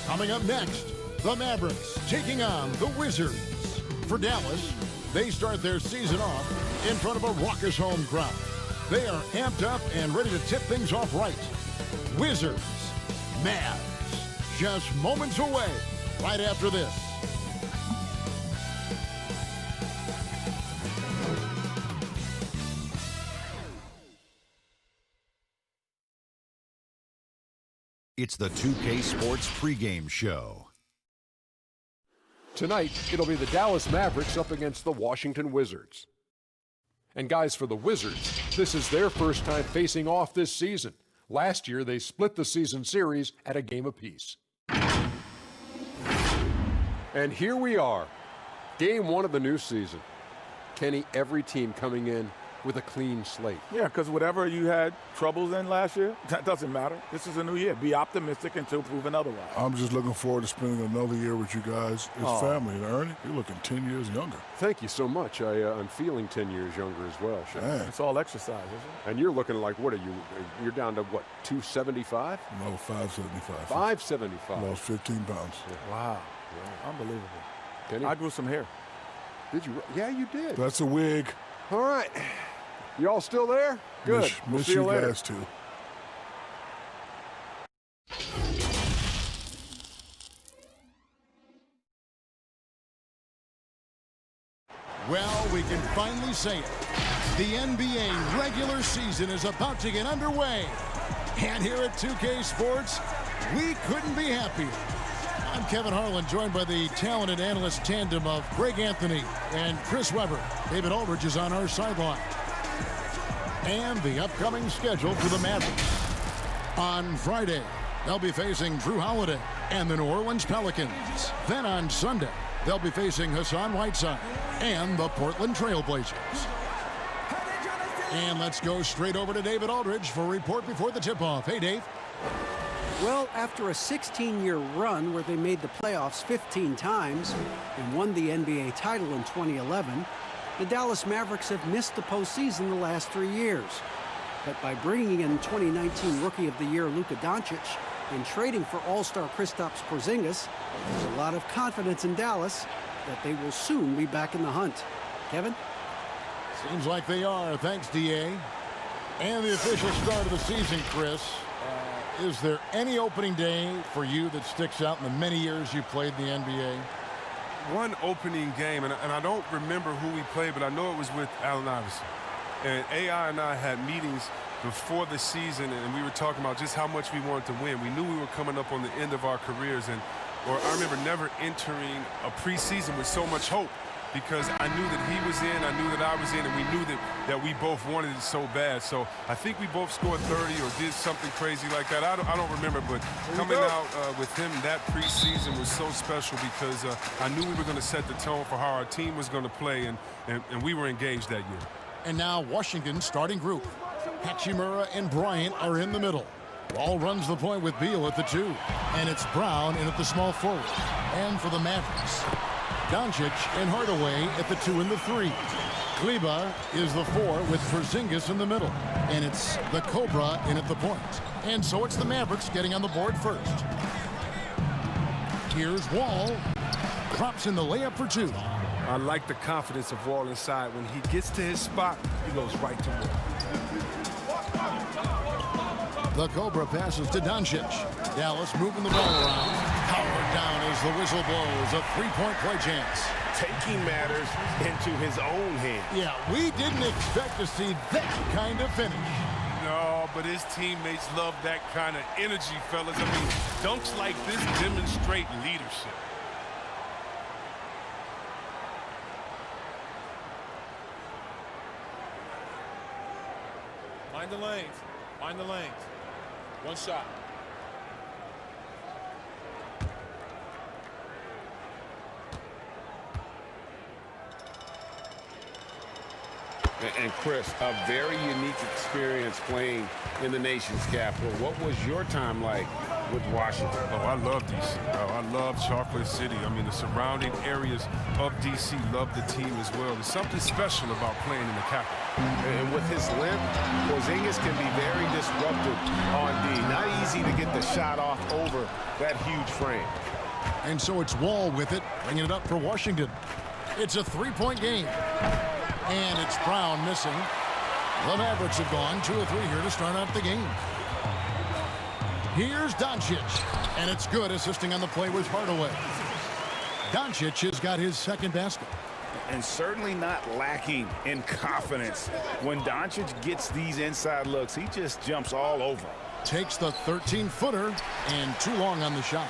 Coming up next, the Mavericks taking on the Wizards. For Dallas, they start their season off in front of a raucous home crowd. They are amped up and ready to tip things off right. Wizards, Mavs, just moments away right after this. It's the 2K Sports pregame show. Tonight, it'll be the Dallas Mavericks up against the Washington Wizards. And guys, for the Wizards, this is their first time facing off this season. Last year, they split the season series at a game apiece. And here we are, game one of the new season. Kenny, every team coming in with a clean slate. Yeah, because whatever you had troubles in last year, that doesn't matter. This is a new year. Be optimistic until proven otherwise. I'm just looking forward to spending another year with you guys. It's family. And Ernie, you're looking 10 years younger. Thank you so much. I'm feeling 10 years younger as well, Shaq. It's all exercise, isn't it? And you're looking like, what are you? You're down to what, 275? No, 575. 575. Lost 15 pounds. Yeah. Wow. Unbelievable. Kenny? I grew some hair. Did you? Yeah, you did. That's a wig. All right. You all still there? Good. We'll Miss see you you later. guys too. Well, we can finally say it. The NBA regular season is about to get underway. And here at 2K Sports, we couldn't be happier. I'm Kevin Harlan, joined by the talented analyst tandem of Greg Anthony and Chris Webber. David Aldridge is on our sideline. And the upcoming schedule for the Mavericks. On Friday, they'll be facing Drew Holiday and the New Orleans Pelicans. Then on Sunday, they'll be facing Hassan Whiteside and the Portland Trail Blazers. And let's go straight over to David Aldridge for a report before the tip-off. Hey, Dave. Well, after a 16-year run where they made the playoffs 15 times and won the NBA title in 2011, the Dallas Mavericks have missed the postseason the last 3 years. But by bringing in 2019 Rookie of the Year Luka Doncic and trading for All-Star Kristaps Porzingis, there's a lot of confidence in Dallas that they will soon be back in the hunt. Kevin? Seems like they are. Thanks, D.A. And the official start of the season, Chris. Is there any opening day for you that sticks out in the many years you played in the NBA? One opening game, and I don't remember who we played, but I know it was with Allen Iverson. And AI and I had meetings before the season, and we were talking about just how much we wanted to win. We knew we were coming up on the end of our careers, or I remember never entering a preseason with so much hope, because I knew that he was in, I knew that I was in, and we knew that we both wanted it so bad. So I think we both scored 30 or did something crazy like that. I don't remember, but coming out with him that preseason was so special because I knew we were going to set the tone for how our team was going to play, and we were engaged that year. And now Washington's starting group. Hachimura and Bryant are in the middle. Ball runs the point with Beal at the 2. And it's Brown in at the small forward. And for the Mavericks, Doncic and Hardaway at the 2 and the 3. Kleba is the 4 with Porzingis in the middle. And it's the Cobra in at the point. And so it's the Mavericks getting on the board first. Here's Wall. Drops in the layup for 2. I like the confidence of Wall inside. When he gets to his spot, he goes right to Wall. The Cobra passes to Doncic. Dallas moving the ball around. Powered down as the whistle blows. A three-point play chance. Taking matters into his own hands. Yeah, we didn't expect to see that kind of finish. No, but his teammates love that kind of energy, fellas. I mean, dunks like this demonstrate leadership. Mind the lanes. Mind the lanes. One shot. And Chris, a very unique experience playing in the nation's capital. What was your time like with Washington? Oh, I love D.C. Oh, I love Chocolate City. I mean, the surrounding areas of D.C. love the team as well. There's something special about playing in the capital. And with his length, Porzingis can be very disruptive on D. Not easy to get the shot off over that huge frame. And so it's Wall with it, bringing it up for Washington. It's a three-point game. And it's Brown missing. The Mavericks have gone 2 of 3 here to start out the game. Here's Doncic. And it's good, assisting on the play with Hardaway. Doncic has got his second basket. And certainly not lacking in confidence. When Doncic gets these inside looks, he just jumps all over. Takes the 13-footer and too long on the shot.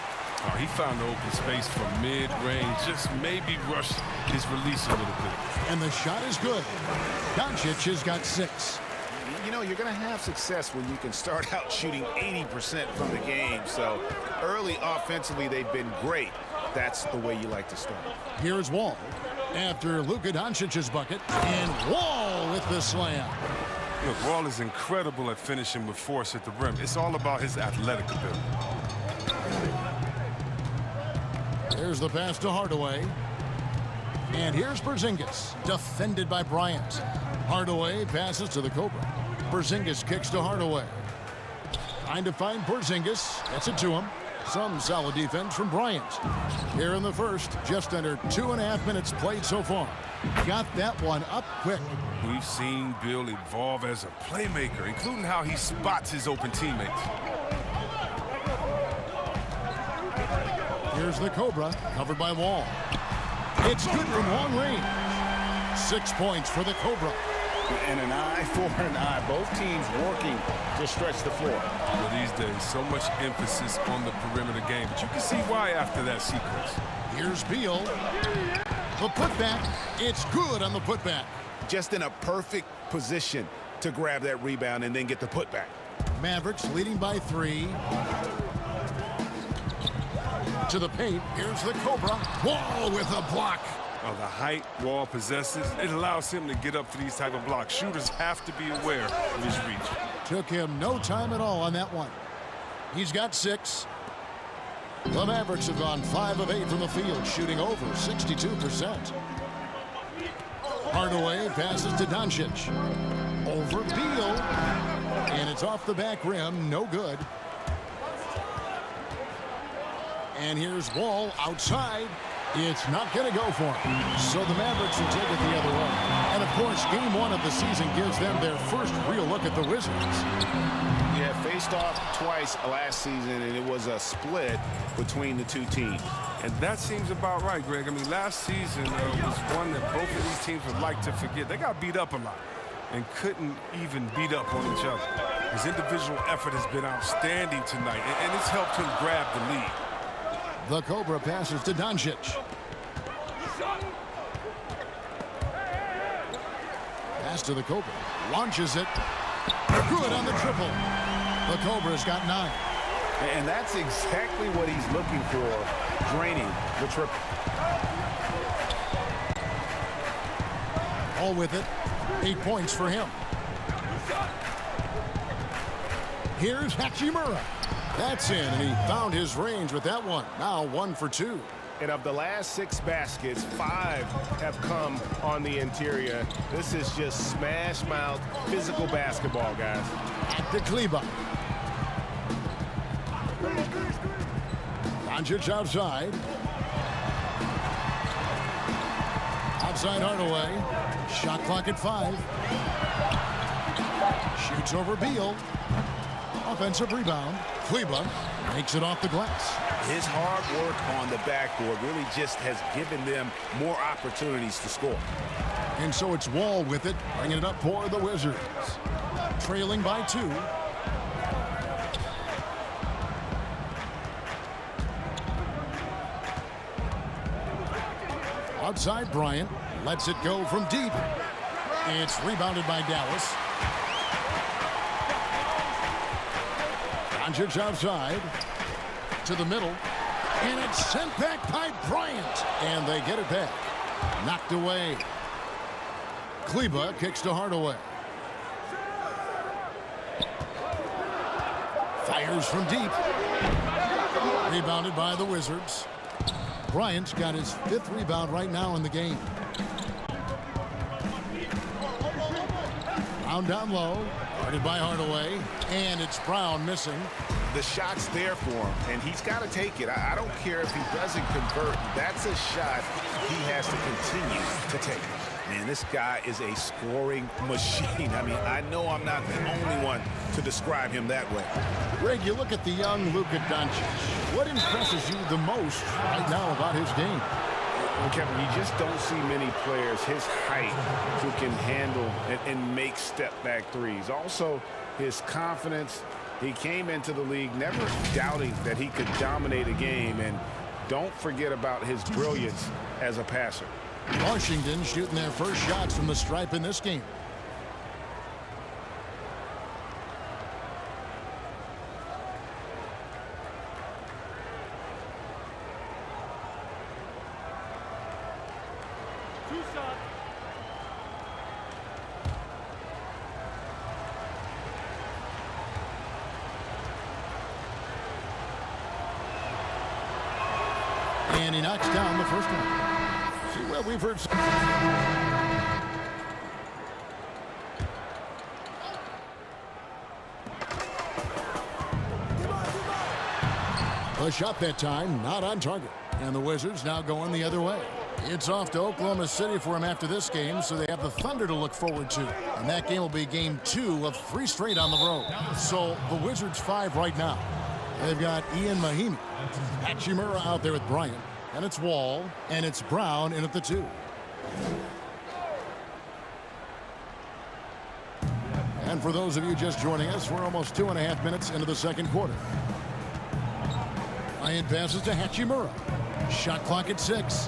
Oh, he found the open space from mid-range. Just maybe rushed his release a little bit. And the shot is good. Doncic has got 6. You know, you're going to have success when you can start out shooting 80% from the game. So early offensively, they've been great. That's the way you like to start. Here's Wall after Luka Doncic's bucket. And Wall with the slam. Look, Wall is incredible at finishing with force at the rim. It's all about his athletic ability. There's the pass to Hardaway. And here's Porzingis, defended by Bryant. Hardaway passes to the Cobra. Porzingis kicks to Hardaway. Trying to find Porzingis. Gets it to him. Some solid defense from Bryant. Here in the first, just under 2.5 minutes played so far. Got that one up quick. We've seen Bill evolve as a playmaker, including how he spots his open teammates. Here's the Cobra, covered by Wall. It's good from long range. 6 points for the Cobra. And an eye for an eye. Both teams working to stretch the floor. Well, these days, so much emphasis on the perimeter game, but you can see why after that sequence. Here's Beal. The putback. It's good on the putback. Just in a perfect position to grab that rebound and then get the putback. Mavericks leading by 3. To the paint. Here's the Cobra. Wall with a block. Oh, the height Wall possesses, it allows him to get up for these type of blocks. Shooters have to be aware of his reach. Took him no time at all on that one. He's got 6. The Mavericks have gone 5 of 8 from the field, shooting over 62%. Hardaway passes to Doncic. Over Beal. And it's off the back rim. No good. And here's Wall outside. It's not going to go for him. So the Mavericks will take it the other way. And, of course, game 1 of the season gives them their first real look at the Wizards. Yeah, faced off twice last season, and it was a split between the two teams. And that seems about right, Greg. I mean, last season was one that both of these teams would like to forget. They got beat up a lot and couldn't even beat up on each other. His individual effort has been outstanding tonight, and it's helped him grab the lead. The Cobra passes to Doncic. Pass to the Cobra. Launches it. Good on the triple. The Cobra's got 9. And that's exactly what he's looking for, draining the triple. All with it. 8 points for him. Here's Hachimura. That's in, and he found his range with that one. Now 1 for 2. And of the last 6 baskets, 5 have come on the interior. This is just smash mouth physical basketball, guys. At the Kleba. Doncic outside. Outside Hardaway. Shot clock at 5. Shoots over Beal. Offensive rebound. Kleba makes it off the glass. His hard work on the backboard really just has given them more opportunities to score. And so it's Wall with it, bringing it up for the Wizards. Trailing by 2. Outside Bryant. Lets it go from deep. It's rebounded by Dallas. Doncic outside to the middle, and it's sent back by Bryant, and they get it back. Knocked away. Kleba kicks to Hardaway. Fires from deep. Rebounded by the Wizards. Bryant's got his 5th rebound right now in the game. Brown down low. Guarded by Hardaway. And it's Brown missing. The shot's there for him, and he's got to take it. I don't care if he doesn't convert. That's a shot he has to continue to take. Man, this guy is a scoring machine. I mean, I know I'm not the only one to describe him that way. Greg, you look at the young Luka Doncic. What impresses you the most right now about his game? Well, Kevin, you just don't see many players his height who can handle and make step-back threes. Also, his confidence. He came into the league never doubting that he could dominate a game, and don't forget about his brilliance as a passer. Washington shooting their first shots from the stripe in this game. And he knocks down the first one. See, well, we've heard some. A shot that time, not on target. And the Wizards now going the other way. It's off to Oklahoma City for him after this game, so they have the Thunder to look forward to. And that game will be game 2 of 3 straight on the road. So the Wizards 5 right now. They've got Ian Mahinmi, Hachimura out there with Bryant, and it's Wall, and it's Brown in at the 2. for those of you just joining us, we're almost 2.5 minutes into the second quarter. Ryan passes to Hachimura. Shot clock at 6.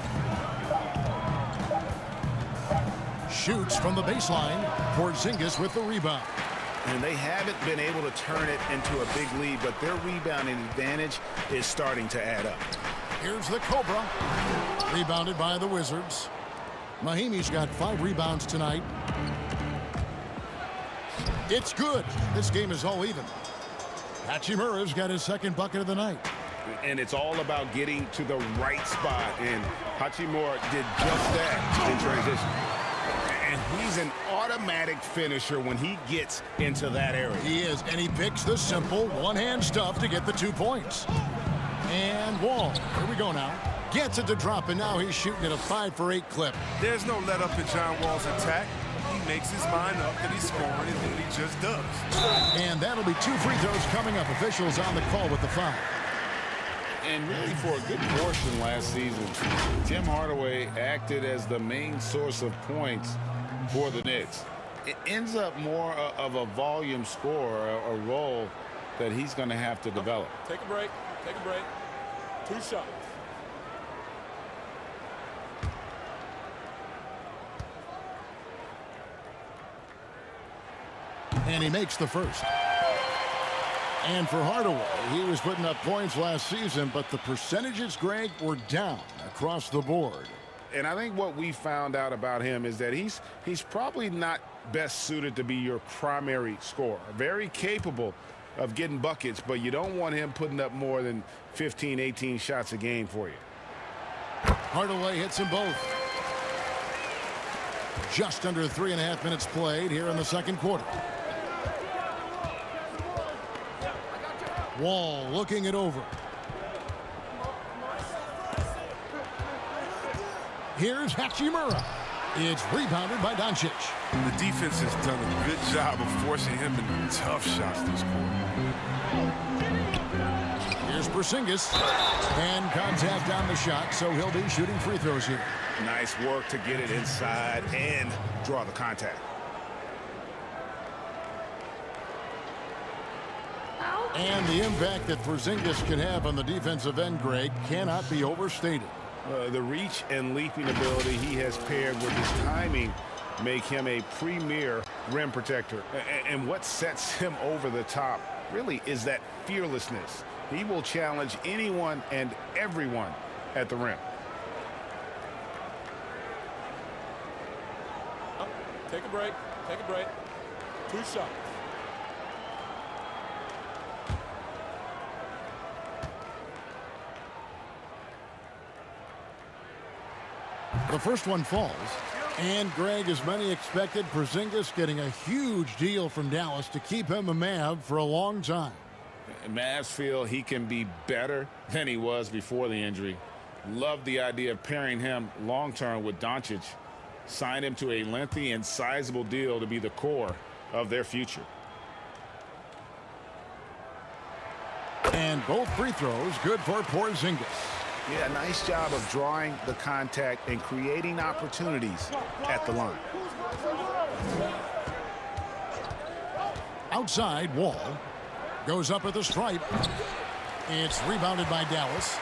Shoots from the baseline. Porzingis with the rebound. And they haven't been able to turn it into a big lead, but their rebounding advantage is starting to add up. Here's the Cobra. Rebounded by the Wizards. Mahimi's got 5 rebounds tonight. It's good. This game is all even. Hachimura's got his second bucket of the night. And it's all about getting to the right spot, and Hachimura did just that in transition. And he's an automatic finisher when he gets into that area. He is, and he picks the simple one-hand stuff to get the 2 points. And Wall, here we go now. Gets it to drop, and now he's shooting at a 5-for-8 clip. There's no let up in John Wall's attack. He makes his mind up that he's scoring, and then he just does. And that'll be 2 free throws coming up. Officials on the call with the foul. And really, for a good portion last season, Tim Hardaway acted as the main source of points for the Knicks. It ends up more of a volume scorer, a role that he's going to have to develop. Take a break. Take a break. 2 shots. And he makes the first. And for Hardaway, he was putting up points last season, but the percentages, Greg, were down across the board. And I think what we found out about him is that he's probably not best suited to be your primary scorer. Very capable of getting buckets, but you don't want him putting up more than 15, 18 shots a game for you. Hardaway hits them both. Just under 3.5 minutes played here in the second quarter. Wall looking it over. Here's Hachimura. It's rebounded by Doncic. The defense has done a good job of forcing him into tough shots this quarter. Here's Porzingis. And contact on the shot, so he'll be shooting free throws here. Nice work to get it inside and draw the contact. And the impact that Porzingis can have on the defensive end, Greg, cannot be overstated. The reach and leaping ability he has paired with his timing make him a premier rim protector. And what sets him over the top really is that fearlessness. He will challenge anyone and everyone at the rim. Take a break. Take a break. 2 shots. The first one falls. And, Greg, as many expected, Porzingis getting a huge deal from Dallas to keep him a Mav for a long time. Mavs feel he can be better than he was before the injury. Love the idea of pairing him long-term with Doncic. Signed him to a lengthy and sizable deal to be the core of their future. And both free throws good for Porzingis. Yeah, nice job of drawing the contact and creating opportunities at the line. Outside, Wall goes up at the stripe. It's rebounded by Dallas.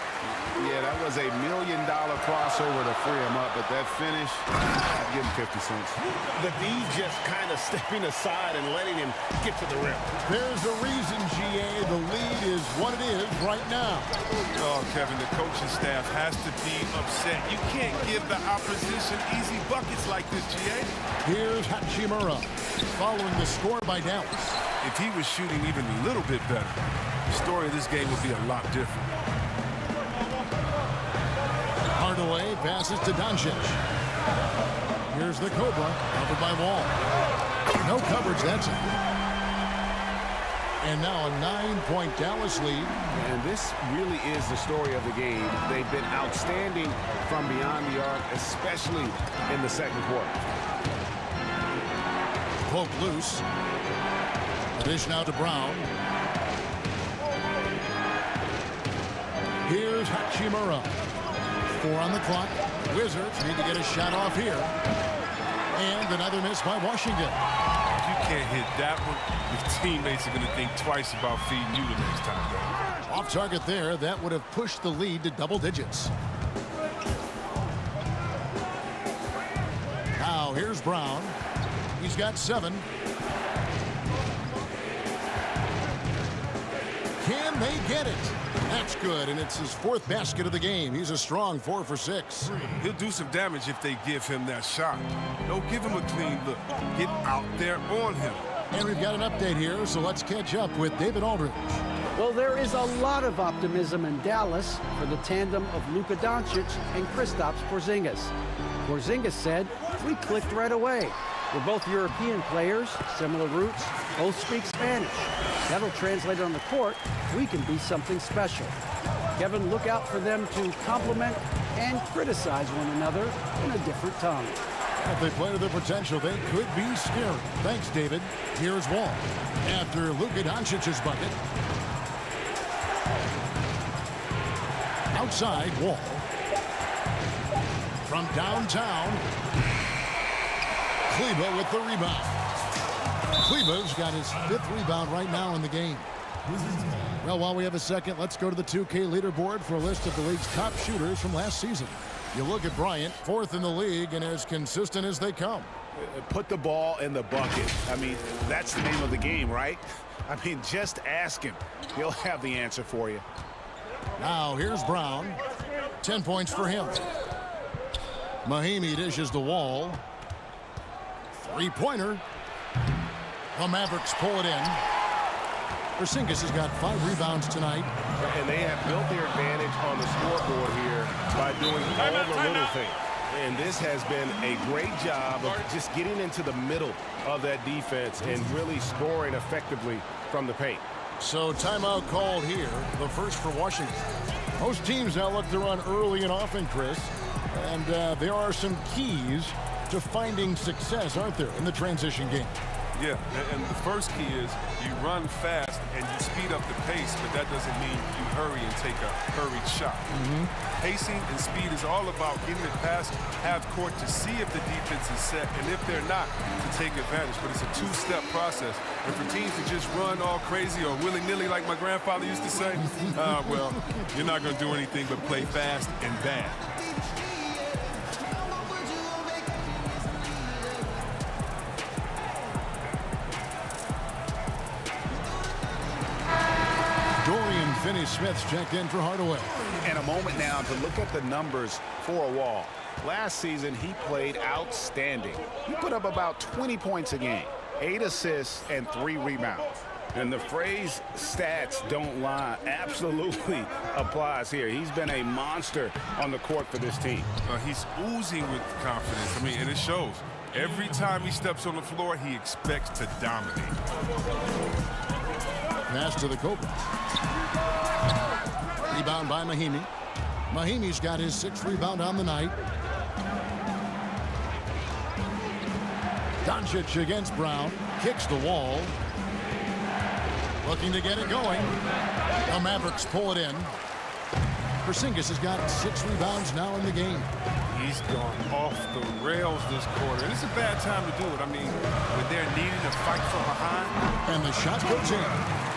Yeah, that was $1 million crossover to free him up, but that finish, I'd give him 50 cents. The D just kind of stepping aside and letting him get to the rim. There's a reason, GA, the lead is what it is right now. Oh, Kevin, the coaching staff has to be upset. You can't give the opposition easy buckets like this, GA. Here's Hachimura following the score by Dallas. If he was shooting even a little bit better, the story of this game would be a lot different. Hardaway passes to Doncic. Here's the Cobra, covered by Wall. No coverage, that's it. And now a 9-point Dallas lead. And this really is the story of the game. They've been outstanding from beyond the arc, especially in the second quarter. Poke loose. Dish now to Brown. Here's Hachimura. 4 on the clock. Wizards need to get a shot off here. And another miss by Washington. If you can't hit that one, your teammates are going to think twice about feeding you the next time. Off target there. That would have pushed the lead to double digits. Now here's Brown. He's got 7. Can they get it? That's good, and it's his 4th basket of the game. He's a strong 4 for 6. He'll do some damage if they give him that shot. Don't give him a clean look. Get out there on him. And we've got an update here, so let's catch up with David Aldridge. Well, there is a lot of optimism in Dallas for the tandem of Luka Doncic and Kristaps Porzingis. Porzingis said, "We clicked right away. We're both European players, similar roots, both speak Spanish. That'll translate on the court. We can be something special." Kevin, look out for them to compliment and criticize one another in a different tongue. If they play to their potential, they could be scary. Thanks, David. Here's Wall. After Luka Doncic's bucket. Outside, Wall. From downtown, Kleber with the rebound. Kleber's got his 5th rebound right now in the game. Well, while we have a second, let's go to the 2K leaderboard for a list of the league's top shooters from last season. You look at Bryant, 4th in the league and as consistent as they come. Put the ball in the bucket. I mean, that's the name of the game, right? I mean, just ask him. He'll have the answer for you. Now, here's Brown. 10 points for him. Mahimi dishes the Wall. 3-pointer. The Mavericks pull it in. Porzingis has got 5 rebounds tonight. And they have built their advantage on the scoreboard here by doing all the little things. And this has been a great job of just getting into the middle of that defense and really scoring effectively from the paint. So timeout called here, the first for Washington. Most teams now look to run early and often, Chris. And there are some keys to finding success, aren't there, in the transition game? Yeah, and the first key is you run fast and you speed up the pace, but that doesn't mean you hurry and take a hurried shot. Pacing and speed is all about getting it past half court to see if the defense is set, and if they're not, to take advantage. But it's a 2-step process. And for teams to just run all crazy or willy-nilly like my grandfather used to say, well, you're not going to do anything but play fast and bad. Finney-Smith's checked in for Hardaway. And a moment now to look at the numbers for Wall. Last season, he played outstanding. He put up about 20 points a game, 8 assists, and 3 rebounds. And the phrase stats don't lie absolutely applies here. He's been a monster on the court for this team. He's oozing with confidence. I mean, and it shows. Every time he steps on the floor, he expects to dominate. Pass to the Cobra. Rebound by Mahimi. Mahimi's got his 6th rebound on the night. Doncic against Brown. Kicks the Wall. Looking to get it going. The Mavericks pull it in. Porzingis has got 6 rebounds now in the game. He's gone off the rails this quarter. And it's a bad time to do it. I mean, when they're needing to fight from behind. And the shot goes in.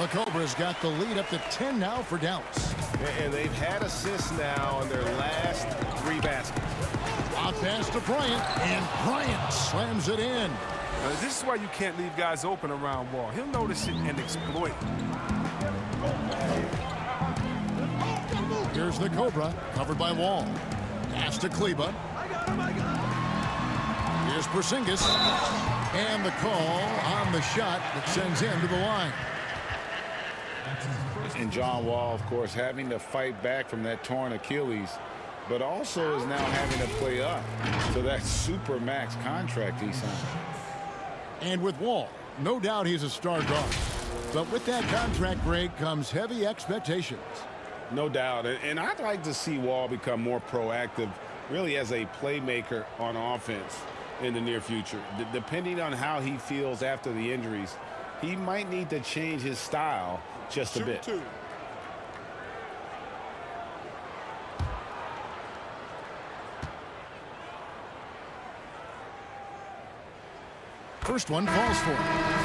The Cobras got the lead up to 10 now for Dallas. And they've had assists now on their last 3 baskets. Out pass to Bryant, and Bryant slams it in. This is why you can't leave guys open around Wall. He'll notice it and exploit. Here's the Cobra, covered by Wall. Pass to Kleber. Here's Porzingis. And the call on the shot that sends him to the line. And John Wall, of course, having to fight back from that torn Achilles, but also is now having to play up to that super max contract he signed. And with Wall, no doubt he's a star guard. But with that contract break comes heavy expectations. No doubt. And I'd like to see Wall become more proactive, really as a playmaker on offense in the near future. Depending on how he feels after the injuries, he might need to change his style just a bit. first one falls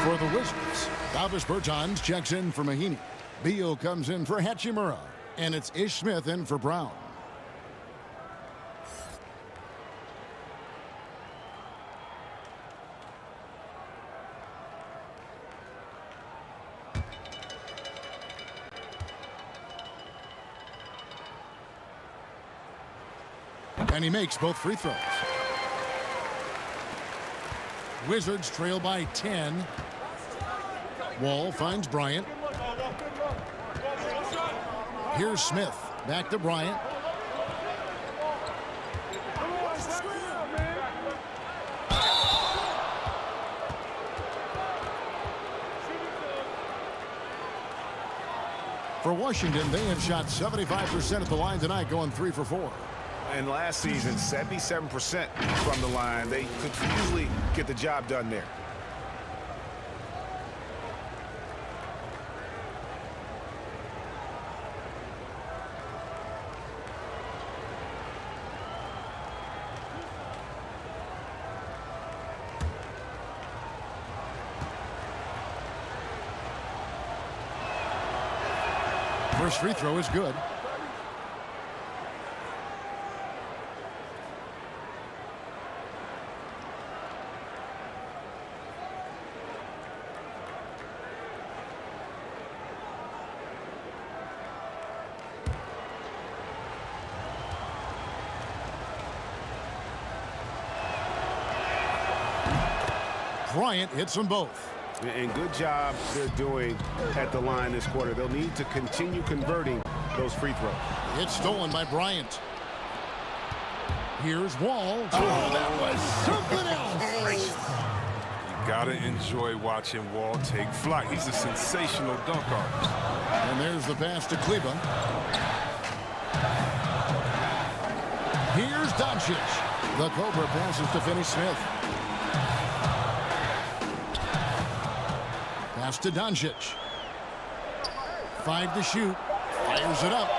for the Wizards. Davis Bertans checks in for Mahinmi. Beal comes in for Hachimura. And it's Ish Smith in for Brown. And he makes both free throws. Wizards trail by 10. Wall finds Bryant. Here's Smith. Back to Bryant. For Washington, they have shot 75% at the line tonight, going 3 for 4. And last season, 77% from the line. They could easily get the job done there. First free throw is good. Bryant hits them both. And good job they're doing at the line this quarter. They'll need to continue converting those free throws. It's stolen by Bryant. Here's Wall. Oh, that was something else. You gotta enjoy watching Wall take flight. He's a sensational dunk artist. And there's the pass to Kleba. Here's Doncic. The Cobra passes to Finney Smith. Pass to Doncic. 5 to shoot. Fires it up.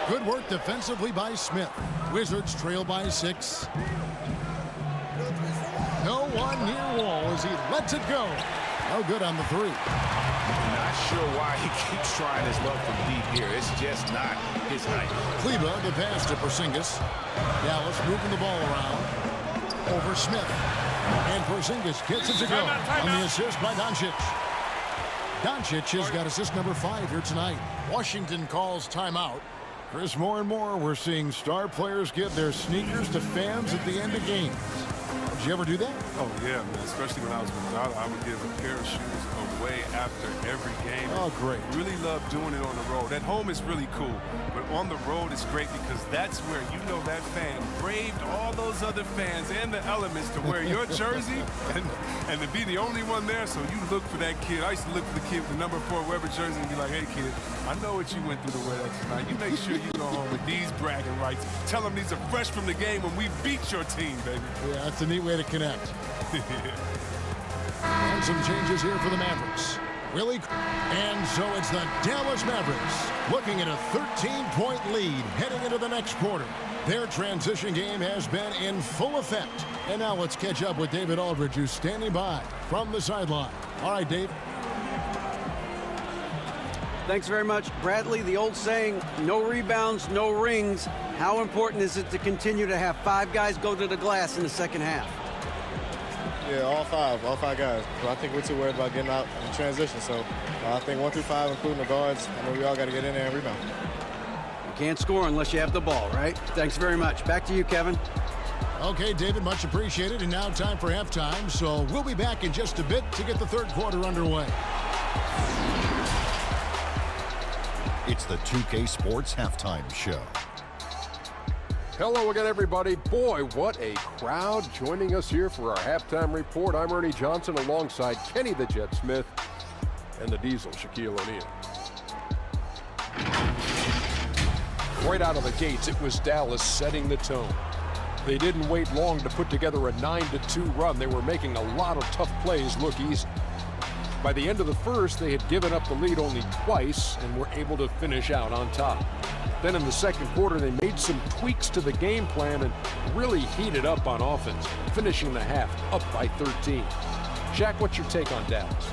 Good work defensively by Smith. Wizards trail by 6. No one near Wall as he lets it go. No good on the 3. Not sure why he keeps trying his luck from deep here. It's just not his night. Kleba, the pass to Porzingis. Dallas moving the ball around. Over Smith. And Porzingis gets it to go on the assist by Doncic. Doncic has got assist number 5 here tonight. Washington calls timeout. Chris, more and more we're seeing star players give their sneakers to fans at the end of games. Did you ever do that? Oh, yeah, man. Especially when I was with Dada, I would give a pair of shoes away after every game. Oh, great. Really love doing it on the road. At home is really cool, but on the road it's great because that's where you know that fan braved all those other fans and the elements to wear your jersey and to be the only one there. So you look for that kid. I used to look for the kid with the number 4 Weber jersey and be like, hey, kid, I know what you went through to wear that tonight. You make sure you go home with these bragging rights. Tell them these are fresh from the game when we beat your team, baby. Yeah, that's a neat way to connect. And some changes here for the Mavericks. Willie, and so it's the Dallas Mavericks looking at a 13-point lead heading into the next quarter. Their transition game has been in full effect. And now let's catch up with David Aldridge, who's standing by from the sideline. All right, Dave. Thanks very much, Bradley. The old saying, no rebounds, no rings. How important is it to continue to have 5 guys go to the glass in the second half? Yeah, all five guys. But I think we're too worried about getting out in transition. So I think 1 through 5, including the guards, I know we all got to get in there and rebound. You can't score unless you have the ball, right? Thanks very much. Back to you, Kevin. Okay, David, much appreciated. And now time for halftime. So we'll be back in just a bit to get the third quarter underway. It's the 2K Sports Halftime Show. Hello again, everybody. Boy, what a crowd joining us here for our halftime report. I'm Ernie Johnson alongside Kenny the Jet Smith and the Diesel, Shaquille O'Neal. Right out of the gates, it was Dallas setting the tone. They didn't wait long to put together a 9-2 run. They were making a lot of tough plays look easy. By the end of the first, they had given up the lead only twice and were able to finish out on top. Then in the second quarter, they made some tweaks to the game plan and really heated up on offense, finishing the half up by 13. Shaq, what's your take on Dallas?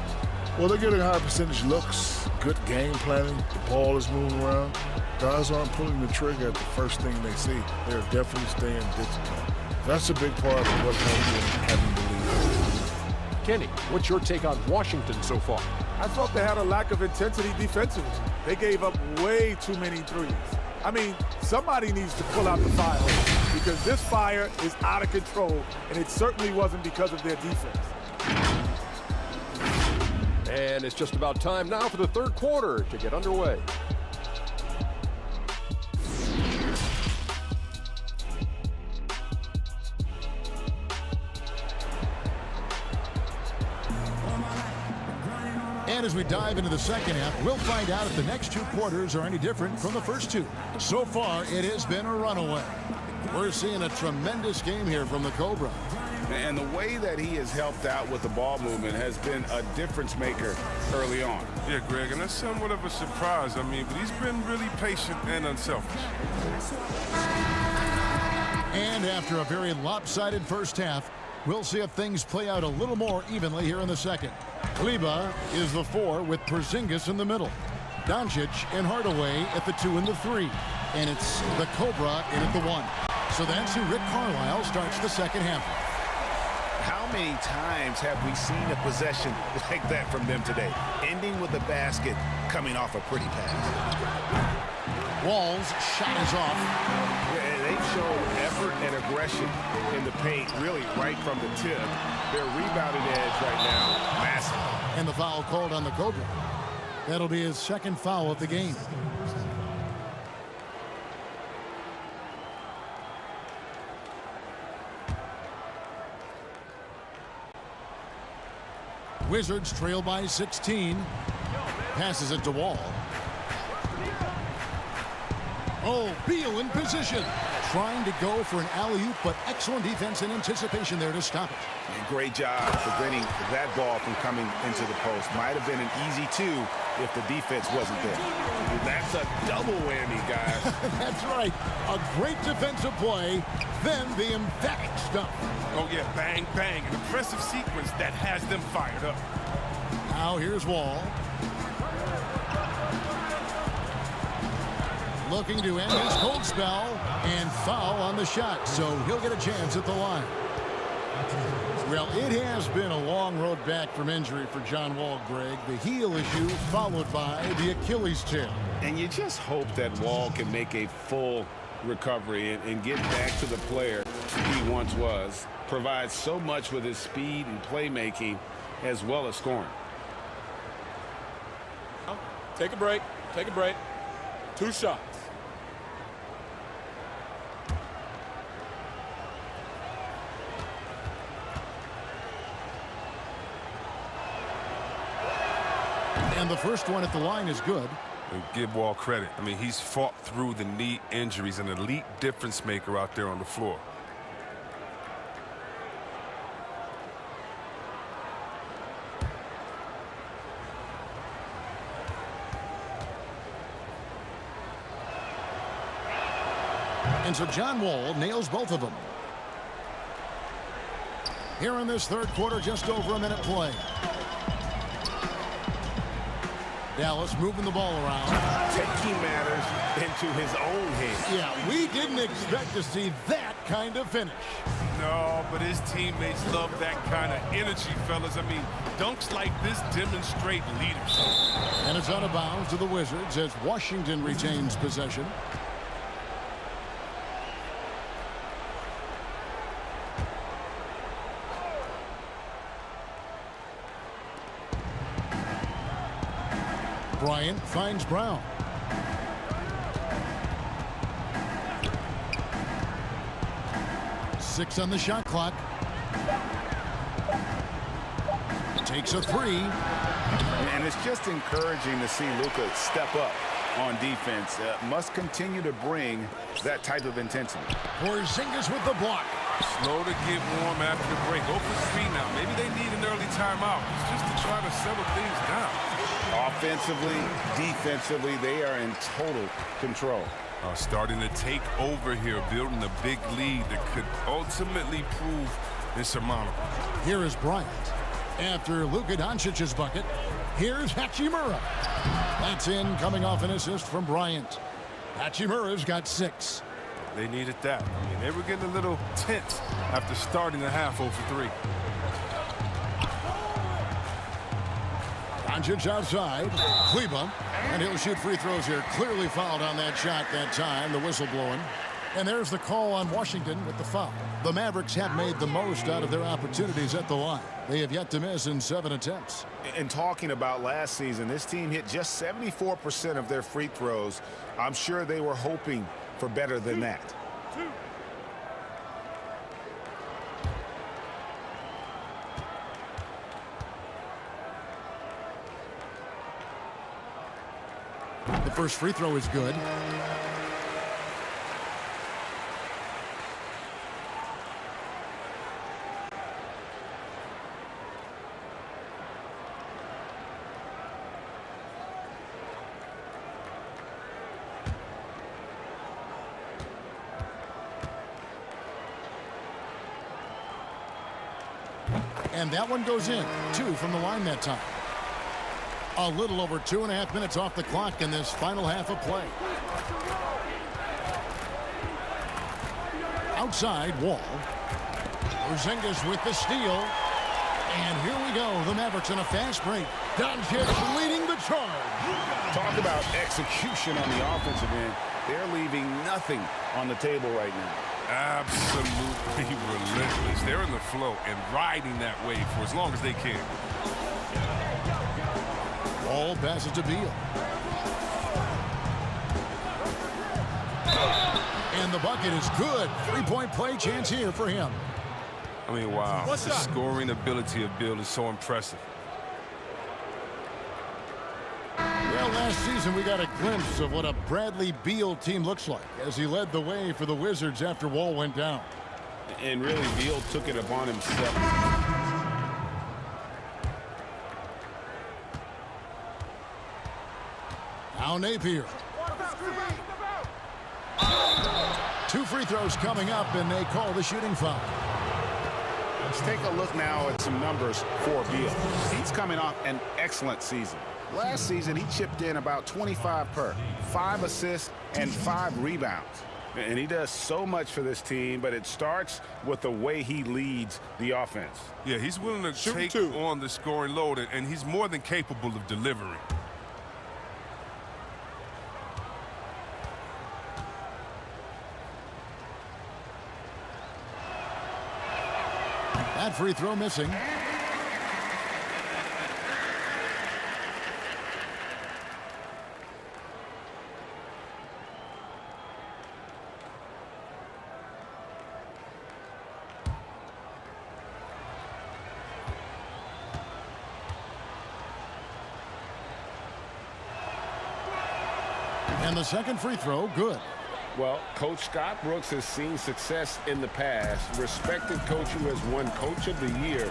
Well, they're getting high percentage looks, good game planning. The ball is moving around. Guys aren't pulling the trigger at the first thing they see. They're definitely staying disciplined. That's a big part of what having the lead. Kenny, what's your take on Washington so far? I thought they had a lack of intensity defensively. They gave up way too many threes. I mean, somebody needs to pull out the fire hose because this fire is out of control, and it certainly wasn't because of their defense. And it's just about time now for the third quarter to get underway. And as we dive into the second half, we'll find out if the next two quarters are any different from the first two. So far, it has been a runaway. We're seeing a tremendous game here from the Cobra. And the way that he has helped out with the ball movement has been a difference maker early on. Yeah, Greg, and that's somewhat of a surprise. I mean, but he's been really patient and unselfish. And after a very lopsided first half, we'll see if things play out a little more evenly here in the second. Kleba is the 4 with Porzingis in the middle. Doncic and Hardaway at the 2 and the 3. And it's the Cobra in at the 1. So that's who Rick Carlisle starts the second half. How many times have we seen a possession like that from them today? Ending with a basket, coming off a pretty pass. Wall's shot is off. Yeah, they've shown effort and aggression in the paint, really right from the tip. Their rebounding edge right now, massive. And the foul called on the Cobra. That'll be his second foul of the game. Wizards trail by 16. Passes it to Wall. Oh, Beal in position. Trying to go for an alley-oop, but excellent defense and anticipation there to stop it. And great job preventing that ball from coming into the post. Might have been an easy 2 if the defense wasn't there. That's a double whammy, guys. That's right. A great defensive play, then the emphatic stuff. Oh, yeah, bang, bang. An impressive sequence that has them fired up. Now here's Wall. Looking to end his cold spell and foul on the shot, so he'll get a chance at the line. Well, it has been a long road back from injury for John Wall, Greg. The heel issue followed by the Achilles tear. And you just hope that Wall can make a full recovery and get back to the player he once was. Provides so much with his speed and playmaking as well as scoring. Take a break. Take a break. 2 shots. And the first one at the line is good. And give Wall credit. I mean, he's fought through the knee injuries, an elite difference maker out there on the floor. And so John Wall nails both of them. Here in this third quarter, just over a minute play. Dallas moving the ball around. Taking matters into his own hands. Yeah, we didn't expect to see that kind of finish. No, but his teammates love that kind of energy, fellas. I mean, dunks like this demonstrate leadership. And it's out of bounds to the Wizards as Washington retains possession. Bryant finds Brown. Six on the shot clock. Takes a 3. And it's just encouraging to see Luka step up on defense. Must continue to bring that type of intensity. Porzingis with the block. Slow to get warm after the break. 0 for 3 now. Maybe they need an early timeout. It's just to try to settle things down. Offensively, defensively, they are in total control. Starting to take over here, building a big lead that could ultimately prove insurmountable. Here is Bryant. After Luka Doncic's bucket, here's Hachimura. That's in, coming off an assist from Bryant. Hachimura's got 6. They needed that. I mean, they were getting a little tense after starting the half 0 for 3. Doncic outside. Kleba. And he'll shoot free throws here. Clearly fouled on that shot that time. The whistle blowing. And there's the call on Washington with the foul. The Mavericks have made the most out of their opportunities at the line. They have yet to miss in 7 attempts. And talking about last season, this team hit just 74% of their free throws. I'm sure they were hoping for better than that. The first free throw is good. And that one goes in. 2 from the line that time. A little over 2.5 minutes off the clock in this final half of play. Outside, Wall. Porzingis with the steal. And here we go. The Mavericks in a fast break. Doncic leading the charge. Talk about execution on the offensive end. They're leaving nothing on the table right now. Absolutely relentless. They're in the flow and riding that wave for as long as they can. Ball passes to Beal. And the bucket is good. 3-point play chance here for him. I mean, wow. The scoring ability of Beal is so impressive. Well, last season we got a glimpse of what a Bradley Beal team looks like as he led the way for the Wizards after Wall went down. And really, Beal took it upon himself. Now Napier. 2 free throws coming up, and they call the shooting foul. Let's take a look now at some numbers for Beal. He's coming off an excellent season. Last season, he chipped in about 25 per, 5 assists and 5 rebounds. And he does so much for this team, but it starts with the way he leads the offense. Yeah, he's willing to take on the scoring load, and he's more than capable of delivering. That free throw missing. And the second free throw, good. Well, Coach Scott Brooks has seen success in the past. Respected coach who has won Coach of the Year.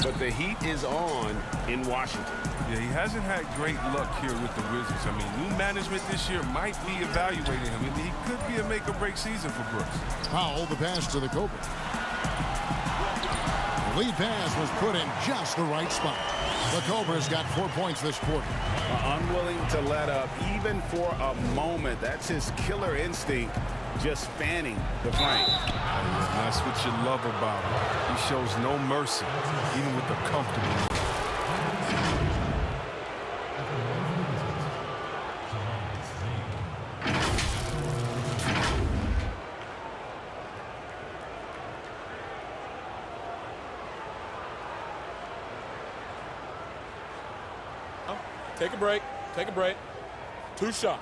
But the heat is on in Washington. Yeah, he hasn't had great luck here with the Wizards. I mean, new management this year might be evaluating him. I mean, he could be a make-or-break season for Brooks. Powell, the pass to the Cobra. The lead pass was put in just the right spot. The Cobra's got 4 points this quarter. Unwilling to let up even for a moment. That's his killer instinct, just fanning the flame. And that's what you love about him. He shows no mercy, even with the comfortable. Take a break. Take a break. 2 shots.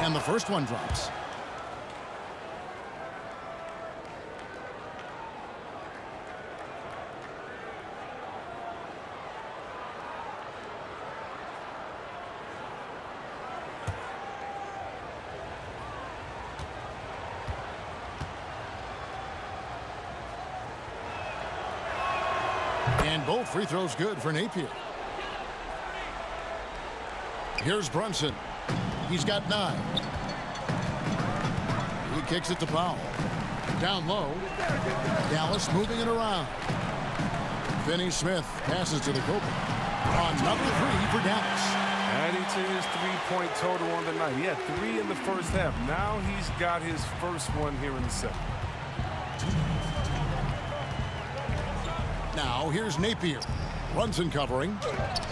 And the first one drops. And both free throws good for Napier. Here's Brunson. He's got 9. He kicks it to Powell. Down low. Dallas moving it around. Finney Smith passes to the Cobra. Another 3 for Dallas. Adding to his 3-point total on the night. He had 3 in the first half. Now he's got his first one here in the second. Now here's Napier. Brunson covering.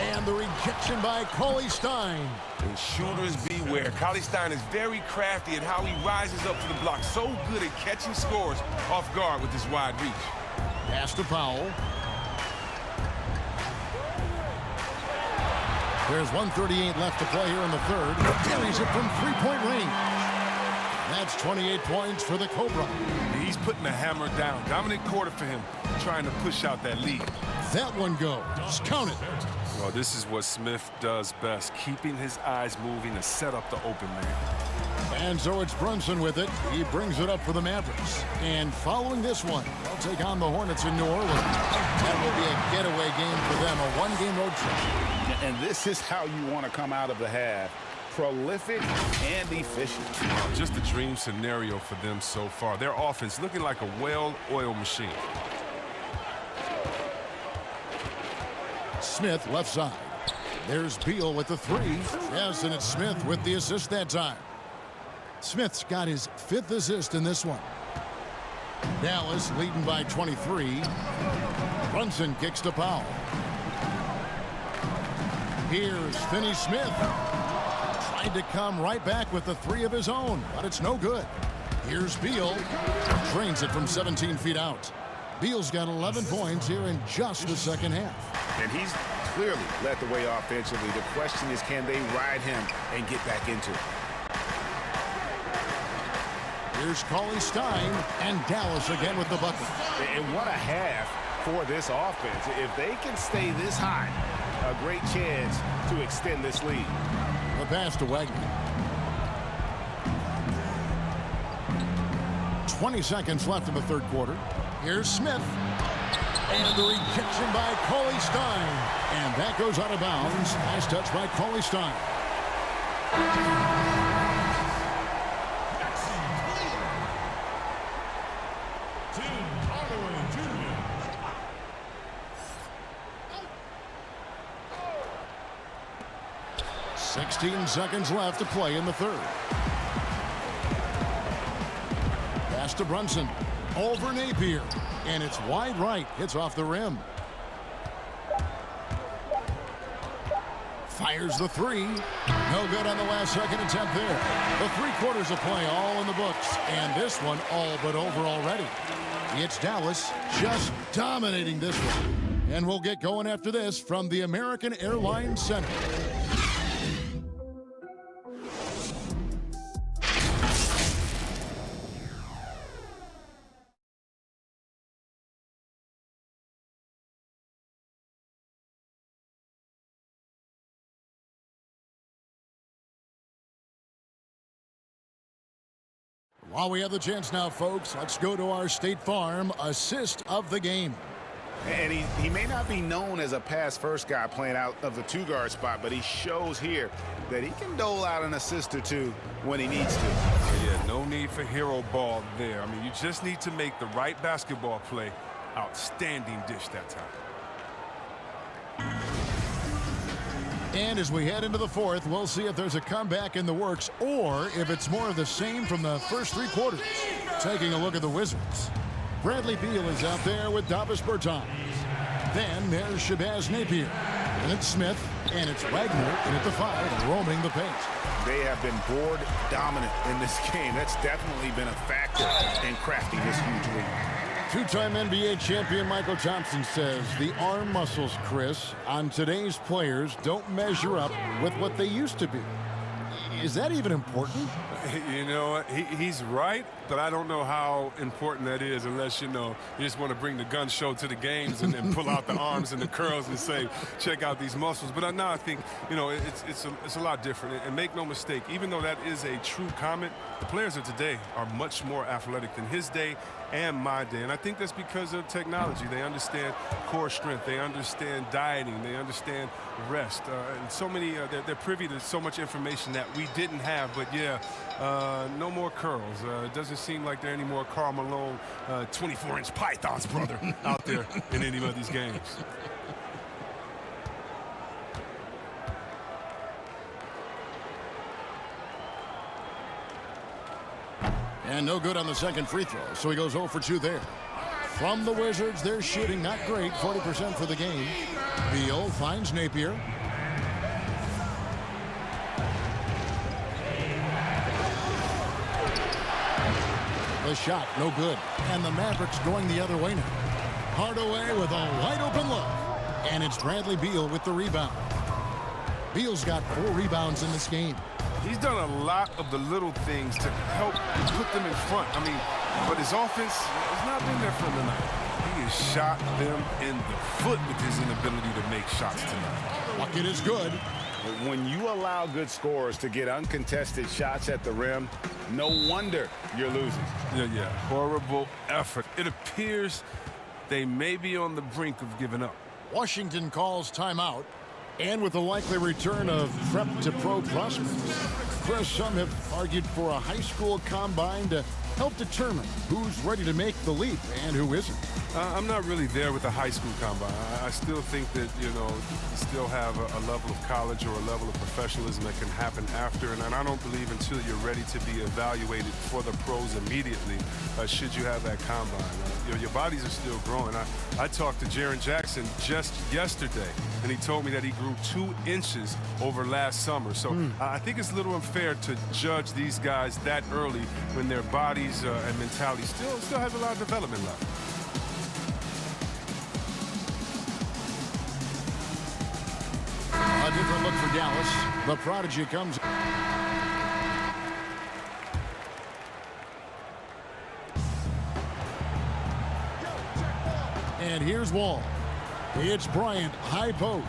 And the rejection by Cauley Stein. And shooters beware. Cauley Stein is very crafty in how he rises up to the block. So good at catching scores off guard with his wide reach. Pass to Powell. There's 1:38 left to play here in the third. Carries it from 3-point range. That's 28 points for the Cobra. He's putting the hammer down. Dominant quarter for him, trying to push out that lead. That one goes. Count it. Well, this is what Smith does best, keeping his eyes moving to set up the open man. And so it's Brunson with it. He brings it up for the Mavericks. And following this one, they'll take on the Hornets in New Orleans. That will be a getaway game for them, a one-game road trip. And this is how you want to come out of the half. Prolific and efficient. Just a dream scenario for them so far. Their offense looking like a well-oiled machine. Smith left side. There's Beal with the 3. Yes, and it's Smith with the assist that time. Smith's got his 5th assist in this one. Dallas leading by 23. Brunson kicks to Powell. Here's Finney Smith. Tried to come right back with the 3 of his own, but it's no good. Here's Beal. Drains it from 17 feet out. Beal's got 11 points here in just the second half. And he's clearly led the way offensively. The question is, can they ride him and get back into it? Here's Cauley Stein, and Dallas again with the bucket. And what a half for this offense. If they can stay this high, a great chance to extend this lead. The pass to Wagner. 20 seconds left in the third quarter. Here's Smith. And the rejection by Cauley Stein. And that goes out of bounds. Nice touch by Cauley Stein. 16 seconds left to play in the third. Pass to Brunson. Over Napier. And it's wide right. Hits off the rim. Fires the 3. No good on the last second attempt there. The 3 quarters of play all in the books. And this one all but over already. It's Dallas just dominating this one. And we'll get going after this from the American Airlines Center. While we have the chance now, folks, let's go to our State Farm assist of the game. And he may not be known as a pass-first guy playing out of the 2-guard spot, but he shows here that he can dole out an assist or 2 when he needs to. Yeah, no need for hero ball there. I mean, you just need to make the right basketball play. Outstanding dish that time. And as we head into the fourth, we'll see if there's a comeback in the works or if it's more of the same from the first 3 quarters. Taking a look at the Wizards. Bradley Beal is out there with Davis Bertans. Then there's Shabazz Napier. And it's Smith, and it's Wagner in at the 5, roaming the paint. They have been board dominant in this game. That's definitely been a factor in crafting this huge lead. 2-time NBA champion Michael Thompson says the arm muscles, Chris, on today's players don't measure up with what they used to be. Is that even important? You know what? He's right, but I don't know how important that is unless, you just want to bring the gun show to the games and pull out the arms and the curls and say, check out these muscles. But now I think, it's a lot different. And make no mistake, even though that is a true comment, the players of today are much more athletic than his day and my day. And I think that's because of technology. They understand core strength. They understand dieting. They understand rest. And so many, they're privy to so much information that we didn't have. But, no more curls. It doesn't seem like there are any more Karl Malone 24-inch pythons, brother, out there in any of these games. And no good on the second free throw, so he goes 0 for 2 there. From the Wizards, they're shooting not great, 40% for the game. Beal finds Napier. The shot, no good. And the Mavericks going the other way now. Hardaway with a wide-open look. And it's Bradley Beal with the rebound. Beal's got 4 rebounds in this game. He's done a lot of the little things to help put them in front. But his offense has not been there for him tonight. He has shot them in the foot with his inability to make shots tonight. Bucket is good. When you allow good scorers to get uncontested shots at the rim, no wonder you're losing. Yeah. Horrible effort. It appears they may be on the brink of giving up. Washington calls timeout. And with the likely return of prep to pro prospects, Chris, some have argued for a high school combine to help determine who's ready to make the leap and who isn't. I'm not really there with the high school combine. I still think that, you still have a level of college or a level of professionalism that can happen after. And I don't believe until you're ready to be evaluated for the pros immediately, should you have that combine. Your bodies are still growing. I talked to Jaren Jackson just yesterday, and he told me that he grew 2 inches over last summer. So I think it's a little unfair to judge these guys that early when their bodies and mentality still have a lot of development left. A different look for Dallas. The prodigy comes. And here's Wall. It's Bryant, high post.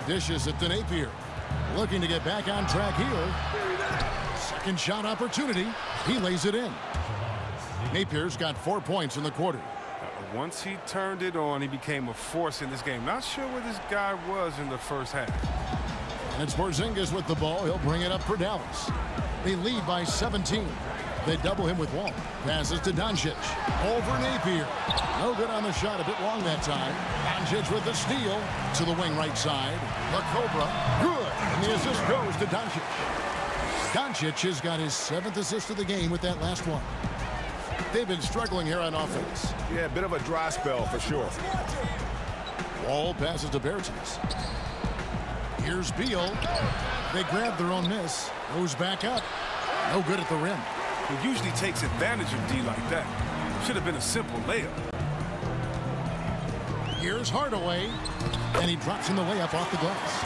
Dishes it to Napier. Looking to get back on track here. Second shot opportunity. He lays it in. Napier's got 4 points in the quarter. Once he turned it on, he became a force in this game. Not sure where this guy was in the first half. And it's Porzingis with the ball. He'll bring it up for Dallas. They lead by 17. They double him with Wall. Passes to Doncic. Over Napier. No good on the shot. A bit long that time. Doncic with the steal to the wing right side. The Cobra. Good. And the assist goes to Doncic. Doncic has got his 7th assist of the game with that last one. They've been struggling here on offense. Yeah, a bit of a dry spell for sure. Wall passes to Bertans. Here's Beal. They grab their own miss. Goes back up. No good at the rim. He usually takes advantage of D like that. Should have been a simple layup. Here's Hardaway. And he drops in the layup off the glass.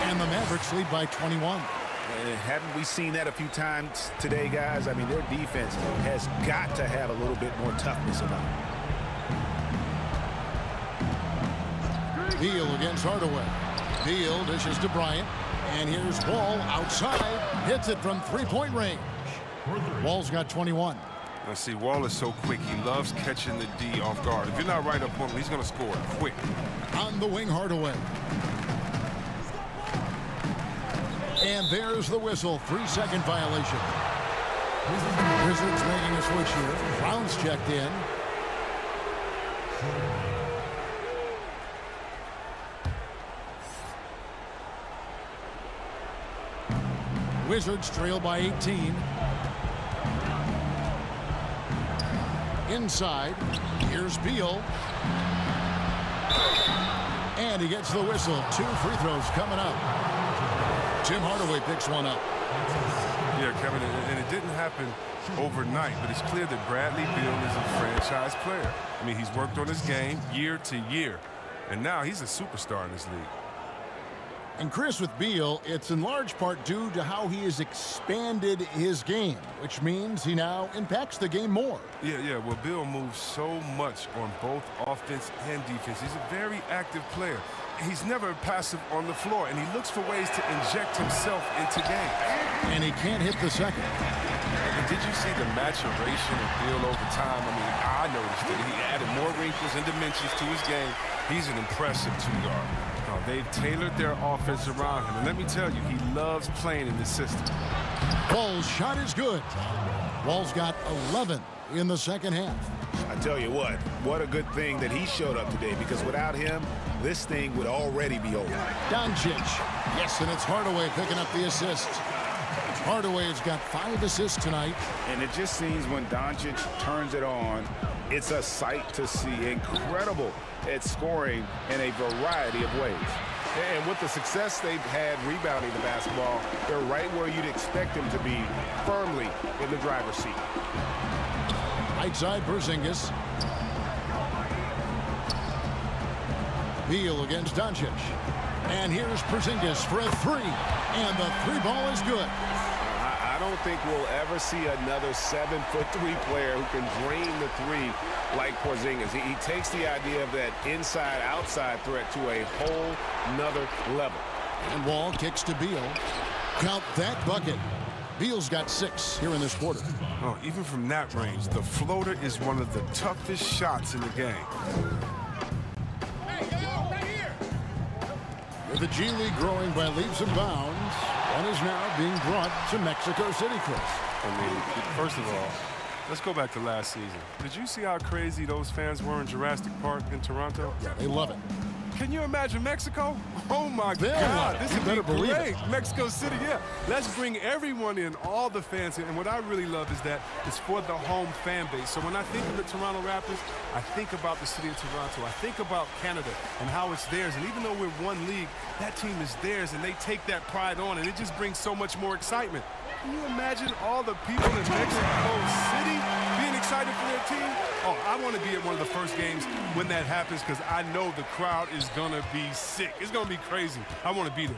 And the Mavericks lead by 21. Haven't we seen that a few times today, guys? I mean, their defense has got to have a little bit more toughness about it. Beal against Hardaway. Beal dishes to Bryant. And here's Wall outside. Hits it from 3-point range. Wall's got 21. Now, see, Wall is so quick. He loves catching the D off guard. If you're not right up on him, he's going to score quick. On the wing, Hardaway. And there's the whistle. 3-second violation. Wizards making a switch here. Brown's checked in. Wizards trail by 18. Inside. Here's Beal. And he gets the whistle. 2 free throws coming up. Tim Hardaway picks one up. Yeah, Kevin, and it didn't happen overnight, but it's clear that Bradley Beal is a franchise player. I mean, he's worked on his game year to year, and now he's a superstar in this league. And Chris, with Beal, it's in large part due to how he has expanded his game, which means he now impacts the game more. Yeah. Well, Beal moves so much on both offense and defense. He's a very active player. He's never passive on the floor, and he looks for ways to inject himself into games. And he can't hit the second. And did you see the maturation of Beal over time? I mean, I noticed it. He added more wrinkles and dimensions to his game. He's an impressive two-guard. They've tailored their offense around him. And let me tell you, he loves playing in this system. Wall's shot is good. Wall's got 11 in the second half. I tell you what a good thing that he showed up today, because without him, this thing would already be over. Doncic. Yes, and it's Hardaway picking up the assist. Hardaway has got 5 assists tonight. And it just seems when Doncic turns it on, it's a sight to see. Incredible at scoring in a variety of ways. And with the success they've had rebounding the basketball, they're right where you'd expect them to be, firmly in the driver's seat. Right side, Porzingis. Beal against Doncic. And here's Porzingis for a 3. And the 3 ball is good. I don't think we'll ever see another 7'3" player who can drain the 3 like Porzingis. He takes the idea of that inside-outside threat to a whole nother level. And Wall kicks to Beal. Count that bucket. Beal's got 6 here in this quarter. Oh, even from that range, the floater is one of the toughest shots in the game. With the G League growing by leaps and bounds, one is now being brought to Mexico City, Chris. I mean, first of all, let's go back to last season. Did you see how crazy those fans were in Jurassic Park in Toronto? Yeah, they love it. Can you imagine Mexico? Oh, my They'll God. This better would be believe great. it. Mexico City, yeah. Let's bring everyone in, all the fans. And what I really love is that it's for the home fan base. So when I think of the Toronto Raptors, I think about the city of Toronto. I think about Canada and how it's theirs. And even though we're one league, that team is theirs, and they take that pride on, and it just brings so much more excitement. Can you imagine all the people in Mexico City being excited for their team? Oh, I want to be at one of the first games when that happens, because I know the crowd is going to be sick. It's going to be crazy. I want to be there.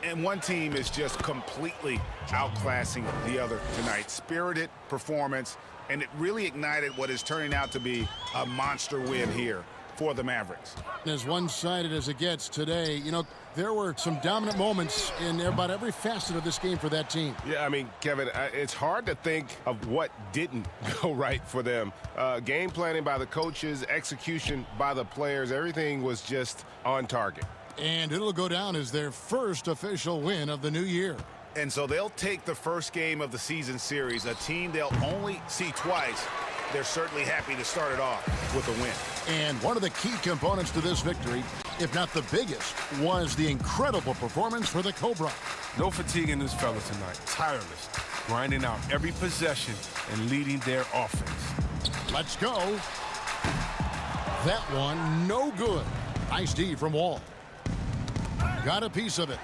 And one team is just completely outclassing the other tonight. Spirited performance, and it really ignited what is turning out to be a monster win here for the Mavericks. As one-sided as it gets today, you know, there were some dominant moments in about every facet of this game for that team. Yeah, I mean, Kevin, it's hard to think of what didn't go right for them. Game planning by the coaches, execution by the players, everything was just on target. And it'll go down as their first official win of the new year. And so they'll take the first game of the season series, a team they'll only see twice. They're certainly happy to start it off with a win. And one of the key components to this victory, if not the biggest, was the incredible performance for the Cobra. No fatigue in this fella tonight. Tireless. Grinding out every possession and leading their offense. Let's go. That one, no good. Nice D from Wall. Got a piece of it.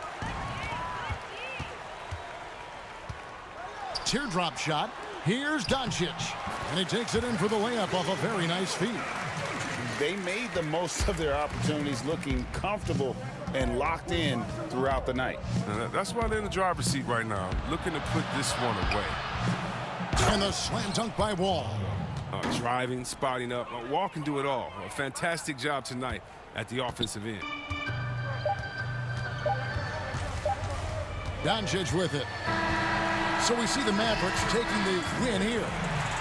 Teardrop shot. Here's Doncic. And he takes it in for the layup off a very nice feed. They made the most of their opportunities, looking comfortable and locked in throughout the night. That's why they're in the driver's seat right now, looking to put this one away. And the slam dunk by Wall. Driving, spotting up. Wall can do it all. A fantastic job tonight at the offensive end. Doncic with it. So we see the Mavericks taking the win here.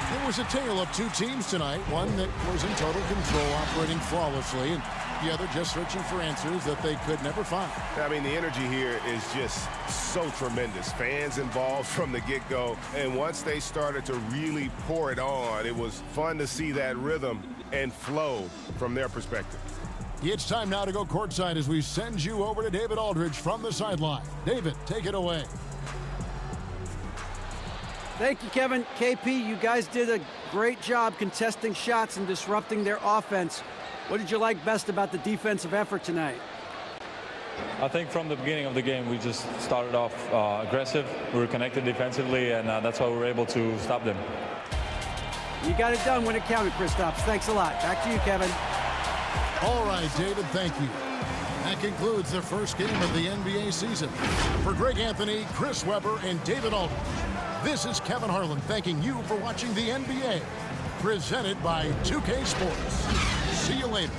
It was a tale of two teams tonight, one that was in total control, operating flawlessly, and the other just searching for answers that they could never find. I mean, the energy here is just so tremendous. Fans involved from the get-go, and once they started to really pour it on, it was fun to see that rhythm and flow from their perspective. It's time now to go courtside as we send you over to David Aldridge from the sideline. David, take it away. Thank you, Kevin. KP, you guys did a great job contesting shots and disrupting their offense. What did you like best about the defensive effort tonight? I think from the beginning of the game, we just started off aggressive. We were connected defensively, and that's why we were able to stop them. You got it done when it counted, Kristaps. Thanks a lot. Back to you, Kevin. All right, David, thank you. That concludes the first game of the NBA season. For Greg Anthony, Chris Webber, and David Aldridge, this is Kevin Harlan thanking you for watching the NBA, presented by 2K Sports. See you later.